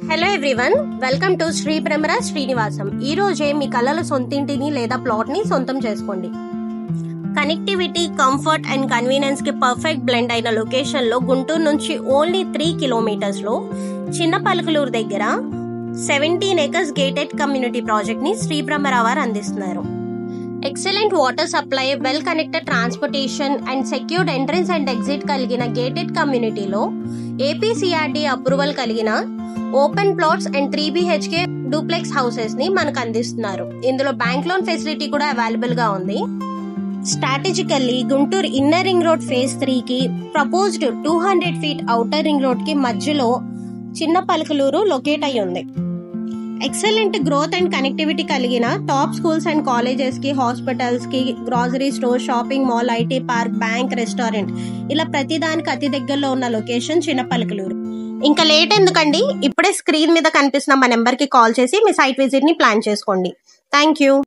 Hello everyone, welcome to Sri Bhramara Srinivasam. ఈ రోజే మీ కలల సొంతింటిని లేదా ప్లాట్ ని సొంతం చేసుకోండి. కనెక్టివిటీ, కంఫర్ట్ అండ్ కన్వీనియన్స్ కి పర్ఫెక్ట్ బ్లెండ్ అయిన లొకేషన్ లో గుంటూరు నుంచి ఓన్లీ 3 కిలోమీటర్స్ లో చిన్న పలుకులూరు దగ్గర 17 acres గేటెడ్ కమ్యూనిటీ ప్రాజెక్ట్ ని శ్రీ భ్రమర వారు అందిస్తున్నారు. Excellent water supply, well connected transportation and secured entrance and exit కలిగిన గేటెడ్ కమ్యూనిటీలో ఏపీసీఆర్డీ అప్రూవల్ కలిగిన open plots and 3 BHK duplex houses ని మనకు అందిస్తున్నారు. ఇందులో బ్యాంక్ లోన్ ఫెసిలిటీ కూడా అవైలబుల్ గా ఉంది. Strategically Guntur inner ring road phase 3 కి proposed 200 feet outer ring road కి మధ్యలో చిన్న పలుకులూరు లొకేట్ అయి ఉంది. ఎక్సలెంట్ గ్రోత్ అండ్ కనెక్టివిటీ కలిగిన టాప్ స్కూల్స్ అండ్ కాలేజెస్ కి, హాస్పిటల్స్ కి, grocery store, shopping mall, IT park, bank, restaurant ఇలా ప్రతిదానికి అతి దగ్గరలో ఉన్న లొకేషన్ చిన్న పలుకులూరు. ఇంకా లేట్ ఎందుకండి, ఇప్పుడే స్క్రీన్ మీద కనిపిస్తున్న మా నెంబర్ కి కాల్ చేసి మీ సైట్ విజిట్ ని ప్లాన్ చేసుకోండి. Thank you.